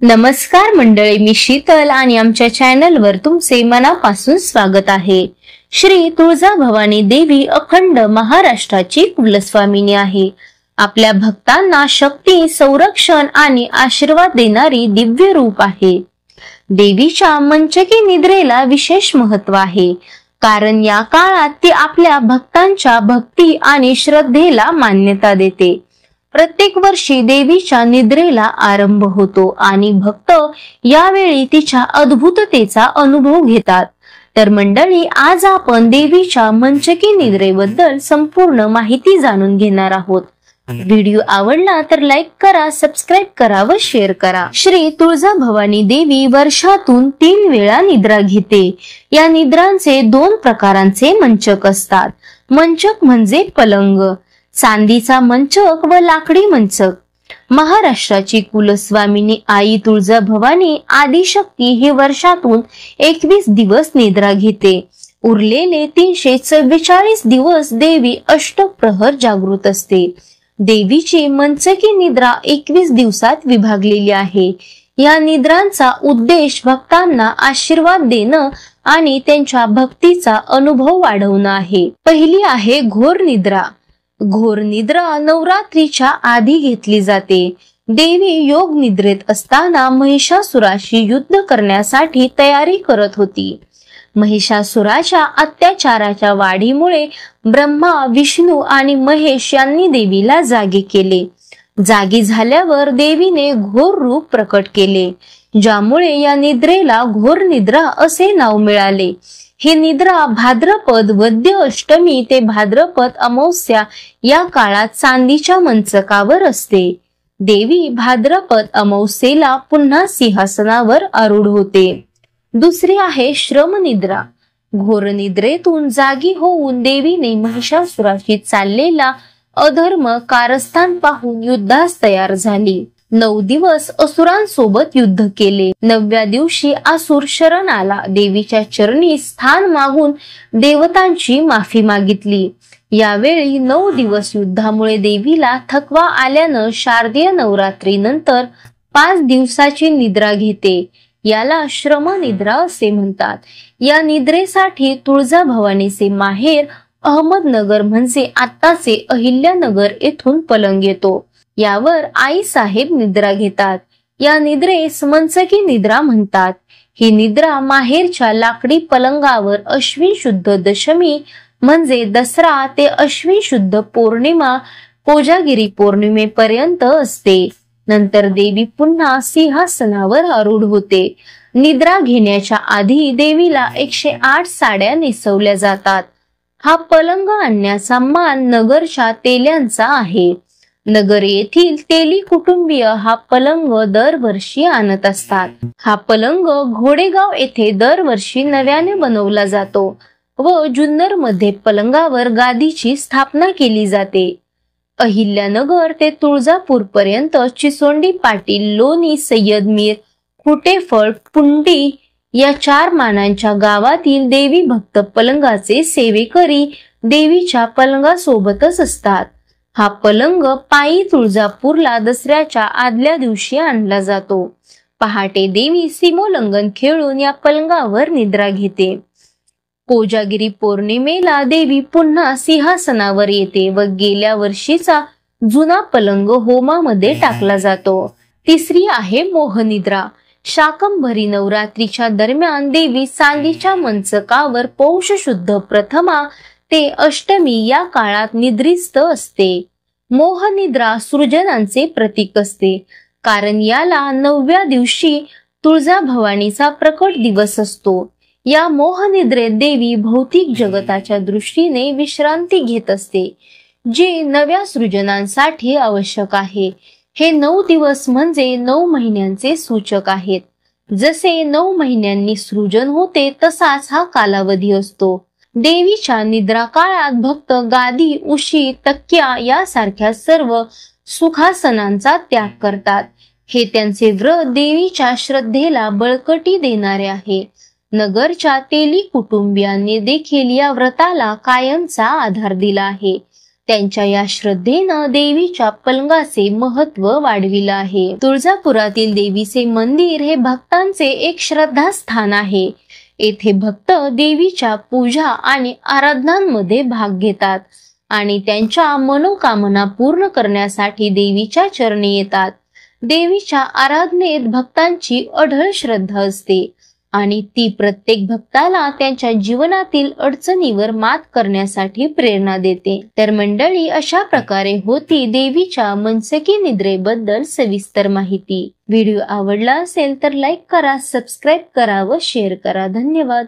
नमस्कार मंडळी, मी शीतल आणि आमच्या चॅनलवर तुमचे मनापासून स्वागत आहे। श्री तुळजाभवानी देवी अखंड महाराष्ट्राची कुलस्वामिनी आहे। आपल्या भक्तांना शक्ती, संरक्षण आणि आशीर्वाद देणारी दिव्य रूप आहे। देवीच्या मंचकी निद्रेला विशेष महत्त्व आहे, कारण या काळात ती आपल्या भक्तांच्या भक्ती आणि श्रद्धेला मान्यता देते। प्रत्येक वर्षी देवीच्या निद्रेला आरंभ होतो आणि भक्त यावेळी तिच्या अद्भुततेचा अनुभव घेतात। तर मंडळी, आज आपण देवीच्या मंचकी निद्रेबद्दल संपूर्ण माहिती जाणून घेणार आहोत। व्हिडिओ आवडला तर लाईक करा, सबस्क्राइब करा व शेअर करा। श्री तुळजाभवानी देवी वर्षातून 3 वेळा निद्रा घेते। या निद्रांचे 2 प्रकारांचे मंचक असतात। मंचक म्हणजे पलंग, चांदीचा मंचक व लाकडी मंचक। महाराष्ट्राची कुलस्वामिनी आई तुळजाभवानी आदिशक्ती ही वर्षातून 21 दिवस निद्रा घेते। उरलेले 344 दिवस देवी अष्टप्रहर जागृत असते। देवीची मंचकी निद्रा 21 दिवसात विभागलेली आहे। या निद्रांचा उद्देश भक्तांना आशीर्वाद देणं आणि त्यांच्या भक्तीचा अनुभव वाढवणं आहे। पहिली आहे घोर निद्रा। घोर निद्रा नवरात्रीच्या आधी घेतली जाते। देवी योग निद्रेत असताना महिषासुराशी युद्ध करण्यासाठी तयारी करत होती। महिषासुराच्या अत्याचाराच्या वाढीमुळे ब्रह्मा, विष्णू आणि महेश यांनी देवीला जागे केले। जागी झाल्यावर देवीने घोर रूप प्रकट केले, ज्यामुळे या निद्रेला घोर निद्रा असे नाव मिळाले। ही निद्रा भाद्रपद वद्य अष्टमी ते भाद्रपद अमावस्या या काळात चांदीच्या मंचकावर असते। देवी भाद्रपद अमावस्येला पुन्हा सिंहासनावर आरूढ होते। दुसरी आहे श्रम निद्रा। घोर निद्रेतून जागी होऊन देवीने महिषासुराशी चाललेला अधर्म कारस्थान पाहून युद्धास तयार झाली। 9 दिवस असुरांसोबत युद्ध केले। 9व्या दिवशी असुर शरण आला। देवीच्या चरणी स्थान मागून देवतांची माफी मागितली। यावेळी 9 दिवस युद्धामुळे देवीला थकवा आल्यानं शारदीय नवरात्रीनंतर 5 दिवसाची निद्रा घेते। याला श्रम निद्रा असे म्हणतात। या निद्रेसाठी तुळजाभवानीचे माहेर अहमदनगर म्हणजे आत्ताचे अहिल्यानगर येथून पलंग येतो। यावर आई साहेब निद्रा घेतात। या निद्रेस मंचकी निद्रा म्हणतात। ही निद्रा माहेरच्या लाकडी पलंगावर अश्विन शुद्ध दशमी म्हणजे दसरा ते अश्विन शुद्ध पौर्णिमा कोजागिरी पौर्णिमेपर्यंत असते। नंतर देवी पुन्हा सिंहासनावर आरूढ होते। निद्रा घेण्याच्या आधी देवीला 108 साड्या नेसवल्या जातात। हा पलंग आणण्याचा मान नगरच्या तेल्यांचा आहे। नगर येथील तेली कुटुंबीय हा पलंग दरवर्षी आणत असतात। हा पलंग घोडेगाव येथे दरवर्षी नव्याने बनवला जातो व जुन्नर मध्ये पलंगावर गादीची स्थापना केली जाते। अहिल्यानगर ते तुळजापूर पर्यंत चिसोंडी, पाटील, लोणी, सय्यदमीर, खुटेफळ, पुंडी या 4 मानांच्या गावातील देवी भक्त पलंगाचे सेवेकरी देवीच्या पलंगासोबतच असतात। हा पलंग पायी तुळजापूरला दसऱ्याच्या आदल्या दिवशी आणला जातो। पहाटे देवी सीमोल्लंघन खेळून या पलंगावर निद्रा घेते। कोजागिरी पौर्णिमेला देवी पुन्हा सिंहासनावर येते व गेल्या वर्षीचा जुना पलंग होमामध्ये टाकला जातो। तिसरी आहे मोहनिद्रा। शाकंभरी नवरात्रीच्या दरम्यान देवी चांदीच्या मंचकावर पौष शुद्ध प्रथमा ते अष्टमी या काळात निद्रिस्त असते। मोहनिद्रा सृजनांचे प्रतीक असते, कारण याला 9व्या दिवशी तुळजाभवानीचा प्रकट दिवस असतो। या मोहनिद्रेत देवी भौतिक जगताच्या दृष्टीने विश्रांती घेत असते, जी नव्या सृजनांसाठी आवश्यक आहे। हे 9 दिवस म्हणजे 9 महिन्यांचे सूचक आहेत। जसे 9 महिन्यांनी सृजन होते तसाच हा कालावधी असतो। देवीच्या निद्रा काळात भक्त गादी, उशी, तक्क्या यासारख्या सर्व सुखासनांचा त्याग करतात। हे त्यांचे व्रत देवीच्या श्रद्धेला बळकटी देणारे आहे। नगरच्या तेली कुटुंबियांनी देखील या व्रताला कायमचा आधार दिला आहे। त्यांच्या या श्रद्धेनं देवीच्या पलंगाचे महत्व वाढविलं आहे. तुळजापुरातील देवीचे मंदिर हे भक्तांचे एक श्रद्धास्थान आहे. येथे भक्त देवीच्या पूजा आणि आराधनांमध्ये भाग घेतात आणि त्यांच्या मनोकामना पूर्ण करण्यासाठी देवीच्या चरणी येतात. देवीच्या आराधनेत भक्तांची अढळ श्रद्धा असते आणि ती प्रत्येक भक्ताला त्यांच्या जीवनातील अडचणीवर मात करण्यासाठी प्रेरणा देते. तर मंडळी, अशा प्रकारे होती देवीच्या मनसकी निद्रेबद्दल सविस्तर माहिती. व्हिडिओ आवडला असेल तर लाईक करा, सबस्क्राईब करा व शेअर करा. धन्यवाद.